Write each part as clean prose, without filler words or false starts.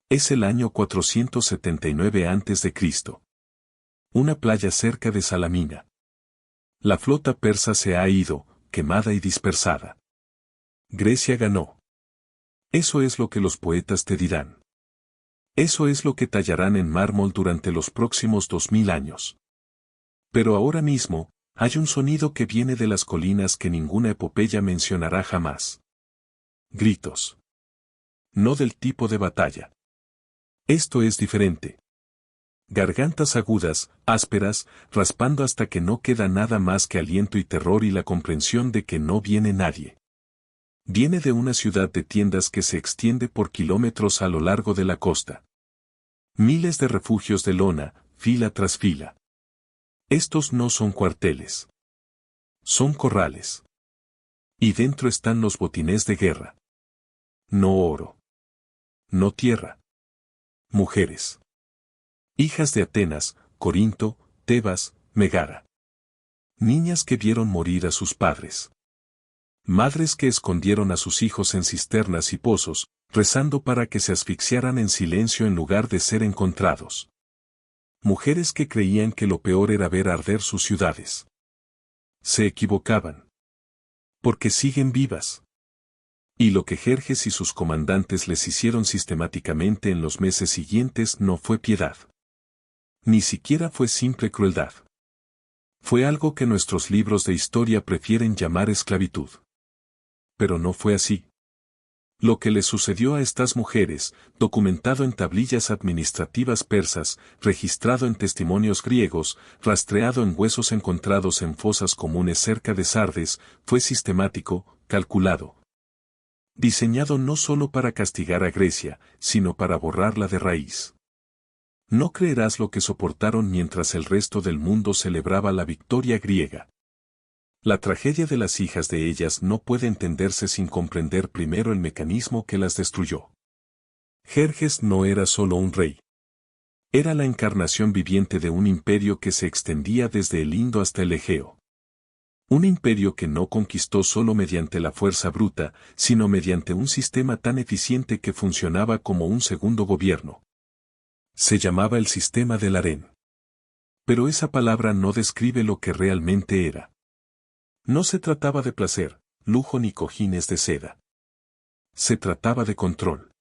Es el año 479 a.C. Una playa cerca de Salamina. La flota persa se ha ido, quemada y dispersada. Grecia ganó. Eso es lo que los poetas te dirán. Eso es lo que tallarán en mármol durante los próximos 2000 años. Pero ahora mismo, hay un sonido que viene de las colinas que ninguna epopeya mencionará jamás. Gritos. No del tipo de batalla. Esto es diferente. Gargantas agudas, ásperas, raspando hasta que no queda nada más que aliento y terror y la comprensión de que no viene nadie. Viene de una ciudad de tiendas que se extiende por kilómetros a lo largo de la costa. Miles de refugios de lona, fila tras fila. Estos no son cuarteles. Son corrales. Y dentro están los botines de guerra. No oro. No tierra. Mujeres. Hijas de Atenas, Corinto, Tebas, Megara. Niñas que vieron morir a sus padres. Madres que escondieron a sus hijos en cisternas y pozos, rezando para que se asfixiaran en silencio en lugar de ser encontrados. Mujeres que creían que lo peor era ver arder sus ciudades. Se equivocaban. Porque siguen vivas. Y lo que Jerjes y sus comandantes les hicieron sistemáticamente en los meses siguientes no fue piedad. Ni siquiera fue simple crueldad. Fue algo que nuestros libros de historia prefieren llamar esclavitud. Pero no fue así. Lo que les sucedió a estas mujeres, documentado en tablillas administrativas persas, registrado en testimonios griegos, rastreado en huesos encontrados en fosas comunes cerca de Sardes, fue sistemático, calculado. Diseñado no solo para castigar a Grecia, sino para borrarla de raíz. No creerás lo que soportaron mientras el resto del mundo celebraba la victoria griega. La tragedia de las hijas de ellas no puede entenderse sin comprender primero el mecanismo que las destruyó. Jerjes no era solo un rey. Era la encarnación viviente de un imperio que se extendía desde el Indo hasta el Egeo. Un imperio que no conquistó solo mediante la fuerza bruta, sino mediante un sistema tan eficiente que funcionaba como un segundo gobierno. Se llamaba el sistema del harén. Pero esa palabra no describe lo que realmente era. No se trataba de placer, lujo ni cojines de seda. Se trataba de control.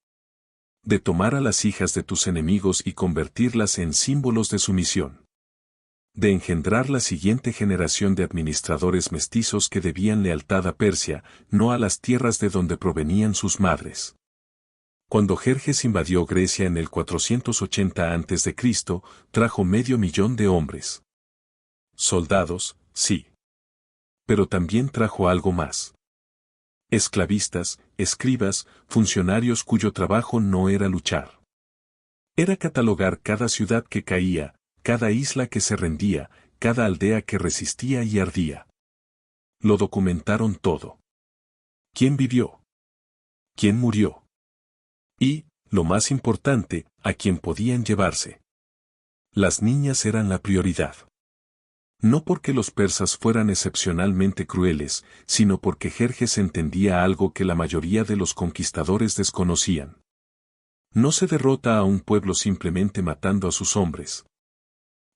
De tomar a las hijas de tus enemigos y convertirlas en símbolos de sumisión. De engendrar la siguiente generación de administradores mestizos que debían lealtad a Persia, no a las tierras de donde provenían sus madres. Cuando Jerjes invadió Grecia en el 480 a.C., trajo 500.000 de hombres. Soldados, sí. Pero también trajo algo más. Esclavistas, escribas, funcionarios cuyo trabajo no era luchar. Era catalogar cada ciudad que caía, cada isla que se rendía, cada aldea que resistía y ardía. Lo documentaron todo. ¿Quién vivió? ¿Quién murió? Y, lo más importante, a quién podían llevarse. Las niñas eran la prioridad. No porque los persas fueran excepcionalmente crueles, sino porque Jerjes entendía algo que la mayoría de los conquistadores desconocían. No se derrota a un pueblo simplemente matando a sus hombres.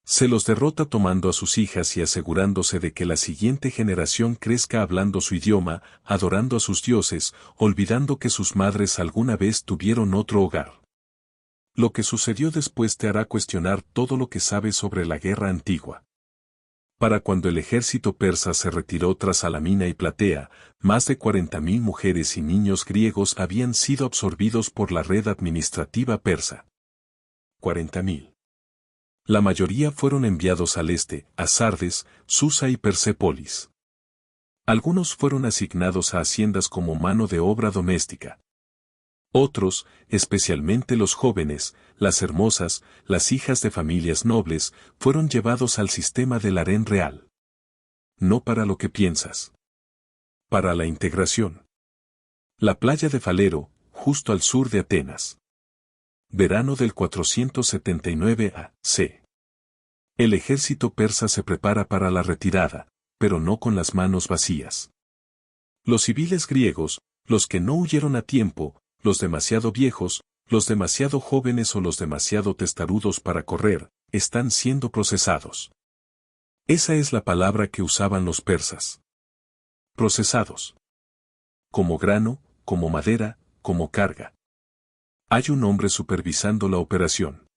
Se los derrota tomando a sus hijas y asegurándose de que la siguiente generación crezca hablando su idioma, adorando a sus dioses, olvidando que sus madres alguna vez tuvieron otro hogar. Lo que sucedió después te hará cuestionar todo lo que sabes sobre la guerra antigua. Para cuando el ejército persa se retiró tras Salamina y Platea, más de 40.000 mujeres y niños griegos habían sido absorbidos por la red administrativa persa. 40.000. La mayoría fueron enviados al este, a Sardes, Susa y Persépolis. Algunos fueron asignados a haciendas como mano de obra doméstica. Otros, especialmente los jóvenes, las hermosas, las hijas de familias nobles, fueron llevados al sistema del harén real. No para lo que piensas. Para la integración. La playa de Falero, justo al sur de Atenas. Verano del 479 a.C. El ejército persa se prepara para la retirada, pero no con las manos vacías. Los civiles griegos, los que no huyeron a tiempo, los demasiado viejos, Los demasiado jóvenes o los demasiado testarudos para correr, están siendo procesados. Esa es la palabra que usaban los persas. Procesados. Como grano, como madera, como carga. Hay un hombre supervisando la operación.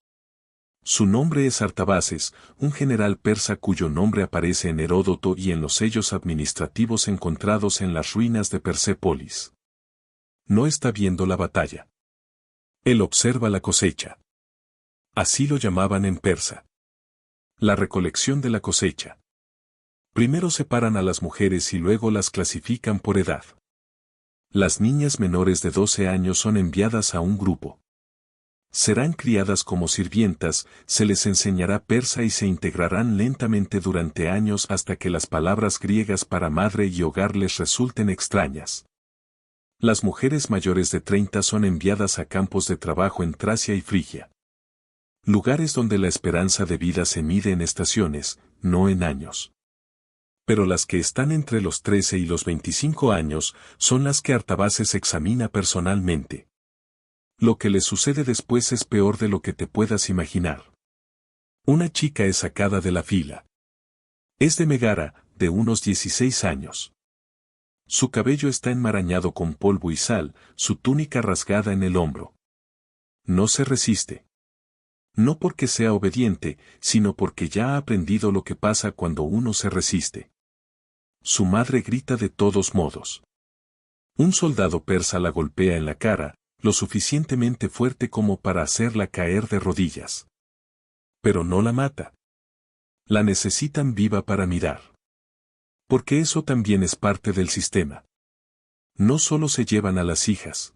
Su nombre es Artabaces, un general persa cuyo nombre aparece en Heródoto y en los sellos administrativos encontrados en las ruinas de Persépolis. No está viendo la batalla. Él observa la cosecha. Así lo llamaban en persa. La recolección de la cosecha. Primero separan a las mujeres y luego las clasifican por edad. Las niñas menores de 12 años son enviadas a un grupo. Serán criadas como sirvientas, se les enseñará persa y se integrarán lentamente durante años hasta que las palabras griegas para madre y hogar les resulten extrañas. Las mujeres mayores de 30 son enviadas a campos de trabajo en Tracia y Frigia. Lugares donde la esperanza de vida se mide en estaciones, no en años. Pero las que están entre los 13 y los 25 años son las que Artabaces examina personalmente. Lo que le sucede después es peor de lo que te puedas imaginar. Una chica es sacada de la fila. Es de Megara, de unos 16 años. Su cabello está enmarañado con polvo y sal, su túnica rasgada en el hombro. No se resiste. No porque sea obediente, sino porque ya ha aprendido lo que pasa cuando uno se resiste. Su madre grita de todos modos. Un soldado persa la golpea en la cara, lo suficientemente fuerte como para hacerla caer de rodillas. Pero no la mata. La necesitan viva para mirar. Porque eso también es parte del sistema. No solo se llevan a las hijas.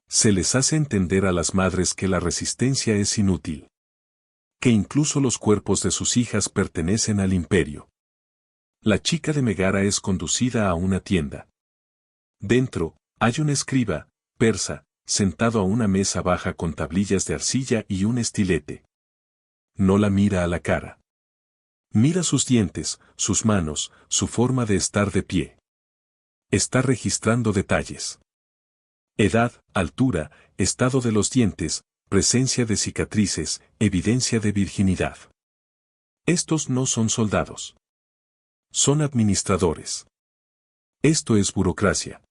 Se les hace entender a las madres que la resistencia es inútil. Que incluso los cuerpos de sus hijas pertenecen al imperio. La chica de Megara es conducida a una tienda. Dentro, hay un escriba, persa, sentado a una mesa baja con tablillas de arcilla y un estilete. No la mira a la cara. Mira sus dientes, sus manos, su forma de estar de pie. Está registrando detalles. Edad, altura, estado de los dientes, presencia de cicatrices, evidencia de virginidad. Estos no son soldados. Son administradores. Esto es burocracia.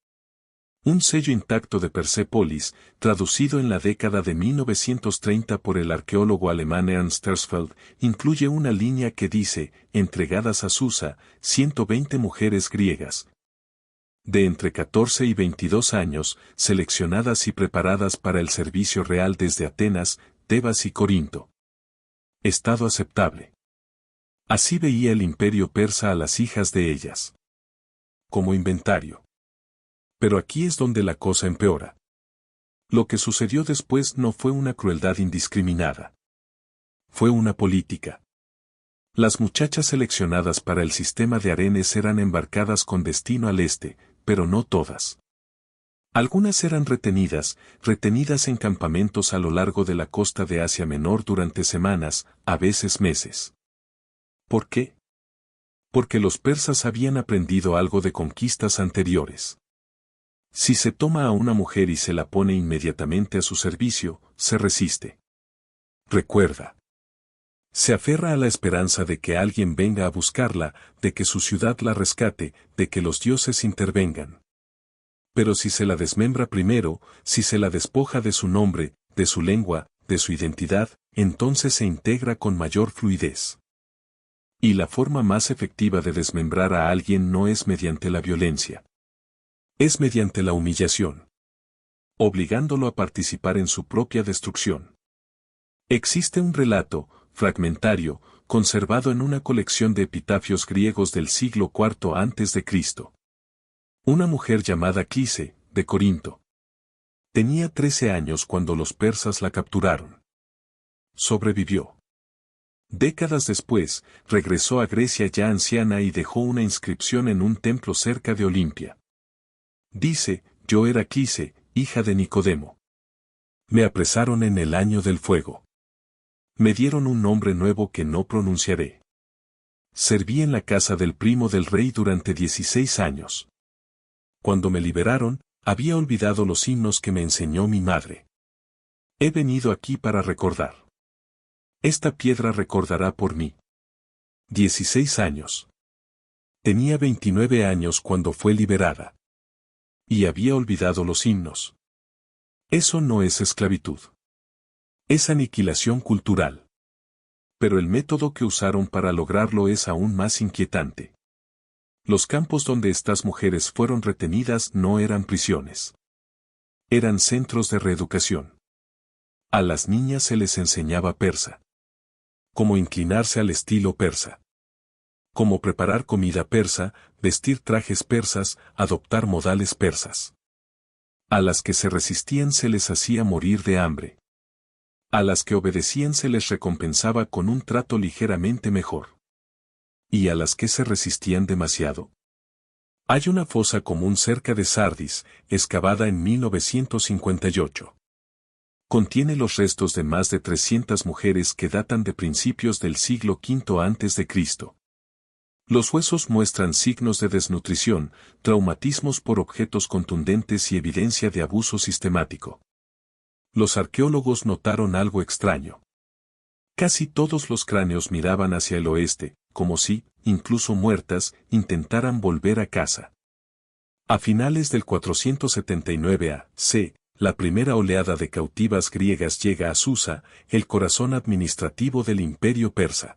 Un sello intacto de Persépolis, traducido en la década de 1930 por el arqueólogo alemán Ernst Herzfeld, incluye una línea que dice, entregadas a Susa, 120 mujeres griegas, de entre 14 y 22 años, seleccionadas y preparadas para el servicio real desde Atenas, Tebas y Corinto. Estado aceptable. Así veía el imperio persa a las hijas de ellas. Como inventario. Pero aquí es donde la cosa empeora. Lo que sucedió después no fue una crueldad indiscriminada. Fue una política. Las muchachas seleccionadas para el sistema de harenes eran embarcadas con destino al este, pero no todas. Algunas eran retenidas en campamentos a lo largo de la costa de Asia Menor durante semanas, a veces meses. ¿Por qué? Porque los persas habían aprendido algo de conquistas anteriores. Si se toma a una mujer y se la pone inmediatamente a su servicio, se resiste. Recuerda. Se aferra a la esperanza de que alguien venga a buscarla, de que su ciudad la rescate, de que los dioses intervengan. Pero si se la desmembra primero, si se la despoja de su nombre, de su lengua, de su identidad, entonces se integra con mayor fluidez. Y la forma más efectiva de desmembrar a alguien no es mediante la violencia. Es mediante la humillación. Obligándolo a participar en su propia destrucción. Existe un relato, fragmentario, conservado en una colección de epitafios griegos del siglo IV a.C. Una mujer llamada Clise, de Corinto. Tenía 13 años cuando los persas la capturaron. Sobrevivió. Décadas después, regresó a Grecia ya anciana y dejó una inscripción en un templo cerca de Olimpia. Dice, yo era Clise, hija de Nicodemo. Me apresaron en el año del fuego. Me dieron un nombre nuevo que no pronunciaré. Serví en la casa del primo del rey durante 16 años. Cuando me liberaron, había olvidado los himnos que me enseñó mi madre. He venido aquí para recordar. Esta piedra recordará por mí. 16 años. Tenía 29 años cuando fue liberada. Y había olvidado los himnos. Eso no es esclavitud. Es aniquilación cultural. Pero el método que usaron para lograrlo es aún más inquietante. Los campos donde estas mujeres fueron retenidas no eran prisiones. Eran centros de reeducación. A las niñas se les enseñaba persa. Cómo inclinarse al estilo persa. Cómo preparar comida persa, vestir trajes persas, adoptar modales persas. A las que se resistían se les hacía morir de hambre. A las que obedecían se les recompensaba con un trato ligeramente mejor. ¿Y a las que se resistían demasiado? Hay una fosa común cerca de Sardis, excavada en 1958. Contiene los restos de más de 300 mujeres que datan de principios del siglo V a.C. Los huesos muestran signos de desnutrición, traumatismos por objetos contundentes y evidencia de abuso sistemático. Los arqueólogos notaron algo extraño. Casi todos los cráneos miraban hacia el oeste, como si, incluso muertas, intentaran volver a casa. A finales del 479 a.C., la primera oleada de cautivas griegas llega a Susa, el corazón administrativo del imperio persa.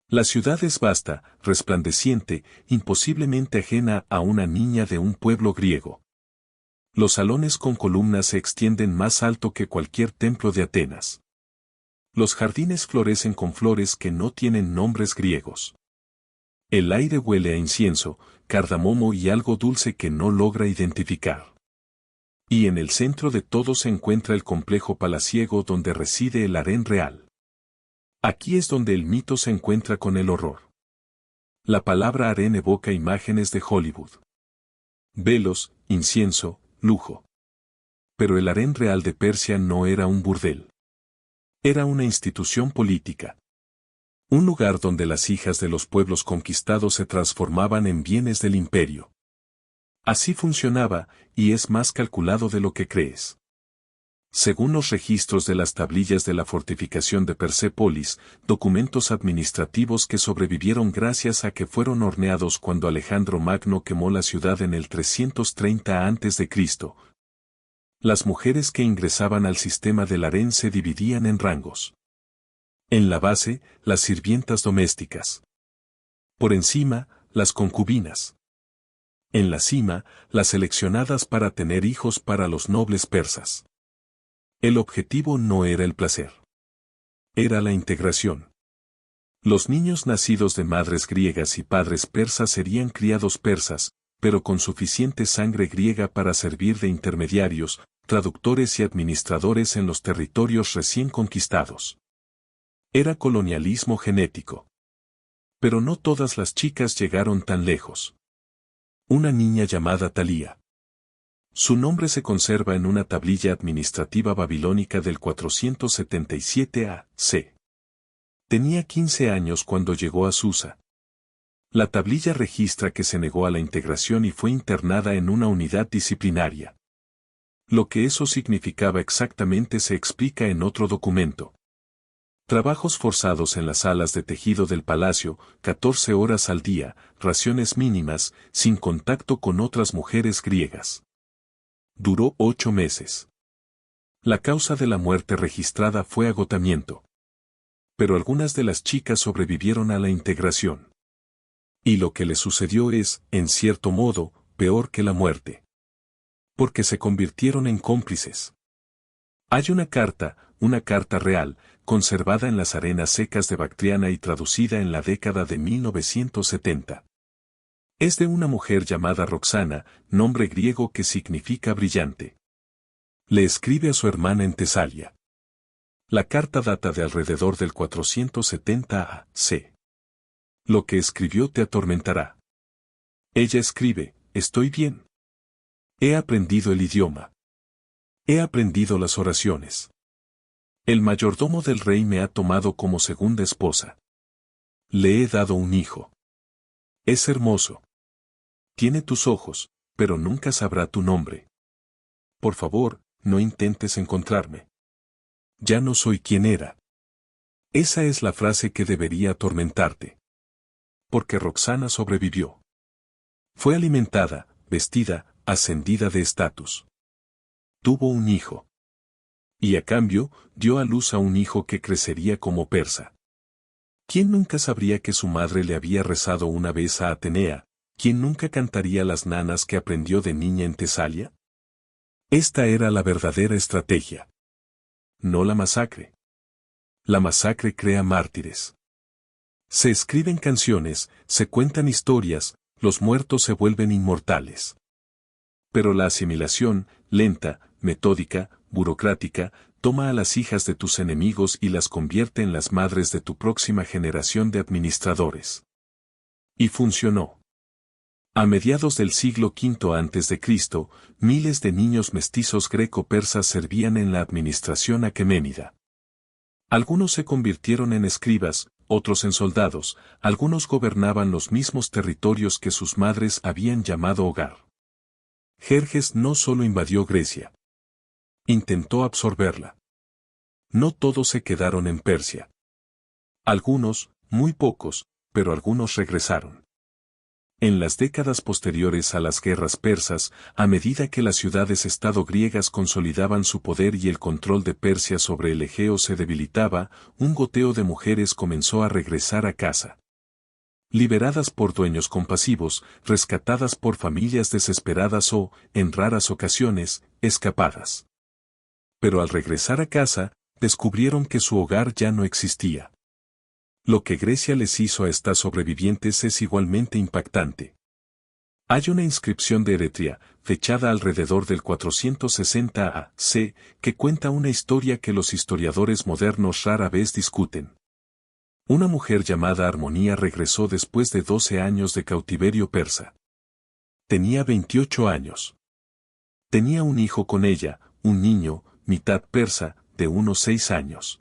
La ciudad es vasta, resplandeciente, imposiblemente ajena a una niña de un pueblo griego. Los salones con columnas se extienden más alto que cualquier templo de Atenas. Los jardines florecen con flores que no tienen nombres griegos. El aire huele a incienso, cardamomo y algo dulce que no logra identificar. Y en el centro de todo se encuentra el complejo palaciego donde reside el harén real. Aquí es donde el mito se encuentra con el horror. La palabra harén evoca imágenes de Hollywood. Velos, incienso, lujo. Pero el harén real de Persia no era un burdel. Era una institución política. Un lugar donde las hijas de los pueblos conquistados se transformaban en bienes del imperio. Así funcionaba, y es más calculado de lo que crees. Según los registros de las tablillas de la fortificación de Persépolis, documentos administrativos que sobrevivieron gracias a que fueron horneados cuando Alejandro Magno quemó la ciudad en el 330 a.C., las mujeres que ingresaban al sistema del harén se dividían en rangos. En la base, las sirvientas domésticas. Por encima, las concubinas. En la cima, las seleccionadas para tener hijos para los nobles persas. El objetivo no era el placer. Era la integración. Los niños nacidos de madres griegas y padres persas serían criados persas, pero con suficiente sangre griega para servir de intermediarios, traductores y administradores en los territorios recién conquistados. Era colonialismo genético. Pero no todas las chicas llegaron tan lejos. Una niña llamada Talía. Su nombre se conserva en una tablilla administrativa babilónica del 477 a.C. Tenía 15 años cuando llegó a Susa. La tablilla registra que se negó a la integración y fue internada en una unidad disciplinaria. Lo que eso significaba exactamente se explica en otro documento. Trabajos forzados en las salas de tejido del palacio, 14 horas al día, raciones mínimas, sin contacto con otras mujeres griegas. Duró 8 meses. La causa de la muerte registrada fue agotamiento. Pero algunas de las chicas sobrevivieron a la integración. Y lo que les sucedió es, en cierto modo, peor que la muerte. Porque se convirtieron en cómplices. Hay una carta real, conservada en las arenas secas de Bactriana y traducida en la década de 1970. Es de una mujer llamada Roxana, nombre griego que significa brillante. Le escribe a su hermana en Tesalia. La carta data de alrededor del 470 a.C. Lo que escribió te atormentará. Ella escribe, estoy bien. He aprendido el idioma. He aprendido las oraciones. El mayordomo del rey me ha tomado como segunda esposa. Le he dado un hijo. Es hermoso. Tiene tus ojos, pero nunca sabrá tu nombre. Por favor, no intentes encontrarme. Ya no soy quien era. Esa es la frase que debería atormentarte. Porque Roxana sobrevivió. Fue alimentada, vestida, ascendida de estatus. Tuvo un hijo. Y a cambio, dio a luz a un hijo que crecería como persa. ¿Quién nunca sabría que su madre le había rezado una vez a Atenea? ¿Quién nunca cantaría las nanas que aprendió de niña en Tesalia? Esta era la verdadera estrategia. No la masacre. La masacre crea mártires. Se escriben canciones, se cuentan historias, los muertos se vuelven inmortales. Pero la asimilación, lenta, metódica, burocrática, toma a las hijas de tus enemigos y las convierte en las madres de tu próxima generación de administradores. Y funcionó. A mediados del siglo V a.C., miles de niños mestizos greco-persas servían en la administración aqueménida. Algunos se convirtieron en escribas, otros en soldados, algunos gobernaban los mismos territorios que sus madres habían llamado hogar. Jerjes no solo invadió Grecia. Intentó absorberla. No todos se quedaron en Persia. Algunos, muy pocos, pero algunos regresaron. En las décadas posteriores a las guerras persas, a medida que las ciudades-estado griegas consolidaban su poder y el control de Persia sobre el Egeo se debilitaba, un goteo de mujeres comenzó a regresar a casa. Liberadas por dueños compasivos, rescatadas por familias desesperadas o, en raras ocasiones, escapadas. Pero al regresar a casa, descubrieron que su hogar ya no existía. Lo que Grecia les hizo a estas sobrevivientes es igualmente impactante. Hay una inscripción de Eretria, fechada alrededor del 460 a.C., que cuenta una historia que los historiadores modernos rara vez discuten. Una mujer llamada Armonía regresó después de 12 años de cautiverio persa. Tenía 28 años. Tenía un hijo con ella, un niño, mitad persa, de unos 6 años.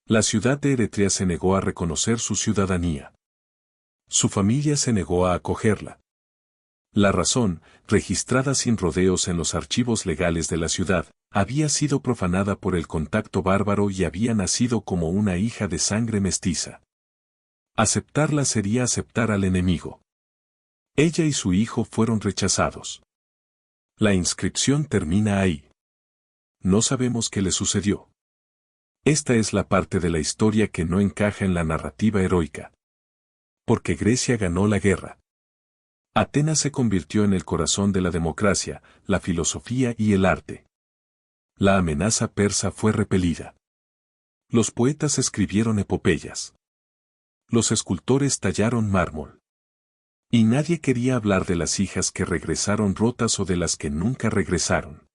La ciudad de Eretria se negó a reconocer su ciudadanía. Su familia se negó a acogerla. La razón, registrada sin rodeos en los archivos legales de la ciudad, había sido profanada por el contacto bárbaro y había nacido como una hija de sangre mestiza. Aceptarla sería aceptar al enemigo. Ella y su hijo fueron rechazados. La inscripción termina ahí. No sabemos qué le sucedió. Esta es la parte de la historia que no encaja en la narrativa heroica. Porque Grecia ganó la guerra. Atenas se convirtió en el corazón de la democracia, la filosofía y el arte. La amenaza persa fue repelida. Los poetas escribieron epopeyas. Los escultores tallaron mármol. Y nadie quería hablar de las hijas que regresaron rotas o de las que nunca regresaron.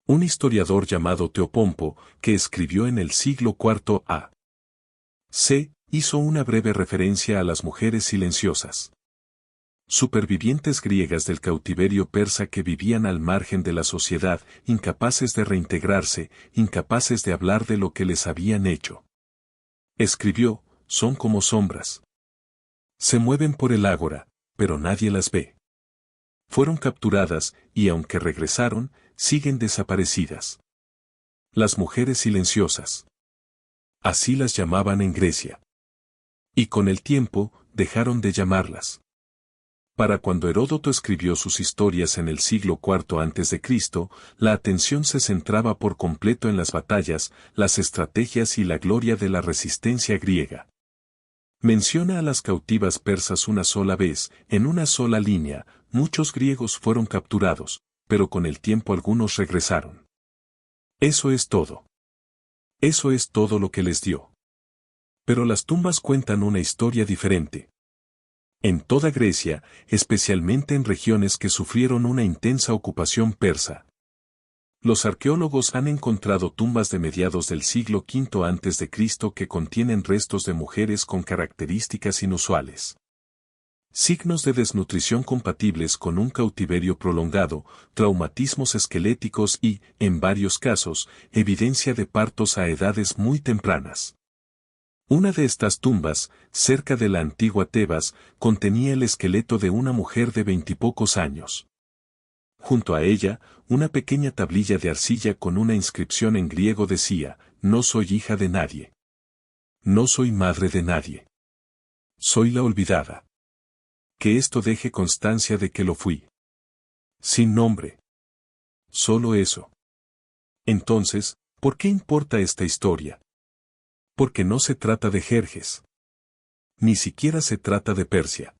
Un historiador llamado Teopompo, que escribió en el siglo IV a.C., hizo una breve referencia a las mujeres silenciosas. Supervivientes griegas del cautiverio persa que vivían al margen de la sociedad, incapaces de reintegrarse, incapaces de hablar de lo que les habían hecho. Escribió, son como sombras. Se mueven por el ágora, pero nadie las ve. Fueron capturadas, y aunque regresaron, siguen desaparecidas. Las mujeres silenciosas. Así las llamaban en Grecia. Y con el tiempo, dejaron de llamarlas. Para cuando Heródoto escribió sus historias en el siglo IV a.C., la atención se centraba por completo en las batallas, las estrategias y la gloria de la resistencia griega. Menciona a las cautivas persas una sola vez, en una sola línea, muchos griegos fueron capturados, pero con el tiempo algunos regresaron. Eso es todo. Eso es todo lo que les dio. Pero las tumbas cuentan una historia diferente. En toda Grecia, especialmente en regiones que sufrieron una intensa ocupación persa. Los arqueólogos han encontrado tumbas de mediados del siglo V a.C. que contienen restos de mujeres con características inusuales. Signos de desnutrición compatibles con un cautiverio prolongado, traumatismos esqueléticos y, en varios casos, evidencia de partos a edades muy tempranas. Una de estas tumbas, cerca de la antigua Tebas, contenía el esqueleto de una mujer de 20 y pocos años. Junto a ella, una pequeña tablilla de arcilla con una inscripción en griego decía: no soy hija de nadie. No soy madre de nadie. Soy la olvidada. Que esto deje constancia de que lo fui. Sin nombre. Solo eso. Entonces, ¿por qué importa esta historia? Porque no se trata de Jerjes. Ni siquiera se trata de Persia.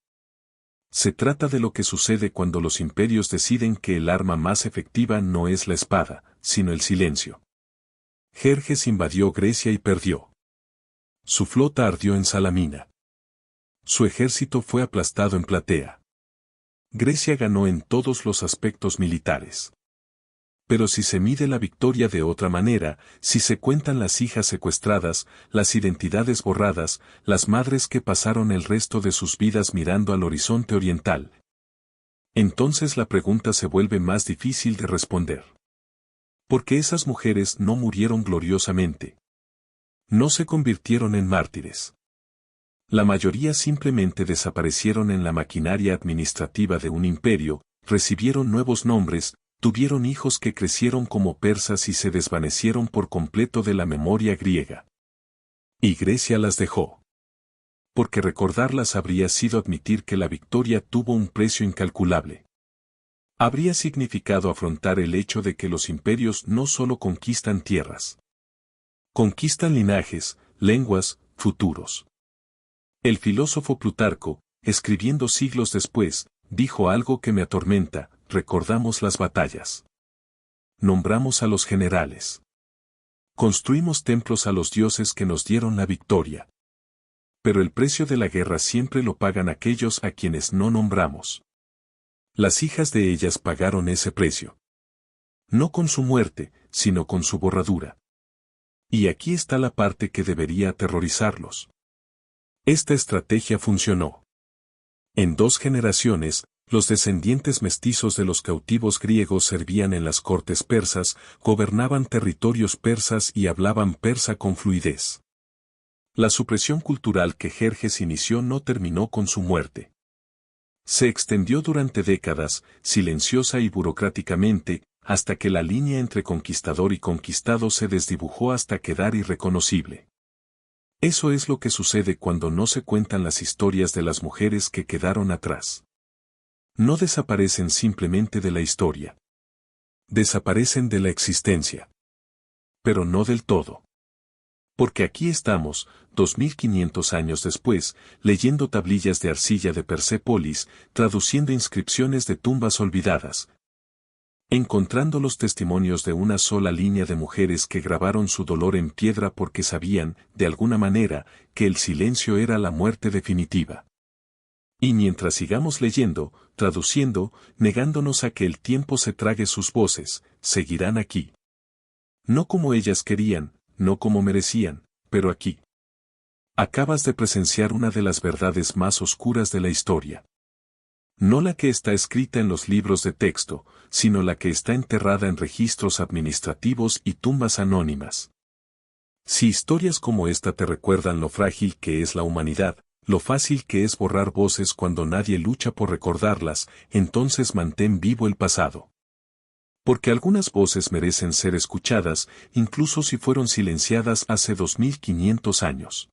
Se trata de lo que sucede cuando los imperios deciden que el arma más efectiva no es la espada, sino el silencio. Jerjes invadió Grecia y perdió. Su flota ardió en Salamina. Su ejército fue aplastado en Platea. Grecia ganó en todos los aspectos militares. Pero si se mide la victoria de otra manera, si se cuentan las hijas secuestradas, las identidades borradas, las madres que pasaron el resto de sus vidas mirando al horizonte oriental, entonces la pregunta se vuelve más difícil de responder. Porque esas mujeres no murieron gloriosamente. No se convirtieron en mártires. La mayoría simplemente desaparecieron en la maquinaria administrativa de un imperio, recibieron nuevos nombres, tuvieron hijos que crecieron como persas y se desvanecieron por completo de la memoria griega. Y Grecia las dejó. Porque recordarlas habría sido admitir que la victoria tuvo un precio incalculable. Habría significado afrontar el hecho de que los imperios no solo conquistan tierras. Conquistan linajes, lenguas, futuros. El filósofo Plutarco, escribiendo siglos después, dijo algo que me atormenta: recordamos las batallas. Nombramos a los generales. Construimos templos a los dioses que nos dieron la victoria. Pero el precio de la guerra siempre lo pagan aquellos a quienes no nombramos. Las hijas de ellas pagaron ese precio. No con su muerte, sino con su borradura. Y aquí está la parte que debería aterrorizarlos. Esta estrategia funcionó. En 2 generaciones, los descendientes mestizos de los cautivos griegos servían en las cortes persas, gobernaban territorios persas y hablaban persa con fluidez. La supresión cultural que Jerjes inició no terminó con su muerte. Se extendió durante décadas, silenciosa y burocráticamente, hasta que la línea entre conquistador y conquistado se desdibujó hasta quedar irreconocible. Eso es lo que sucede cuando no se cuentan las historias de las mujeres que quedaron atrás. No desaparecen simplemente de la historia. Desaparecen de la existencia. Pero no del todo. Porque aquí estamos, 2500 años después, leyendo tablillas de arcilla de Persépolis, traduciendo inscripciones de tumbas olvidadas, encontrando los testimonios de una sola línea de mujeres que grabaron su dolor en piedra porque sabían, de alguna manera, que el silencio era la muerte definitiva. Y mientras sigamos leyendo, traduciendo, negándonos a que el tiempo se trague sus voces, seguirán aquí. No como ellas querían, no como merecían, pero aquí. Acabas de presenciar una de las verdades más oscuras de la historia. No la que está escrita en los libros de texto, sino la que está enterrada en registros administrativos y tumbas anónimas. Si historias como esta te recuerdan lo frágil que es la humanidad, lo fácil que es borrar voces cuando nadie lucha por recordarlas, entonces mantén vivo el pasado. Porque algunas voces merecen ser escuchadas, incluso si fueron silenciadas hace 2500 años.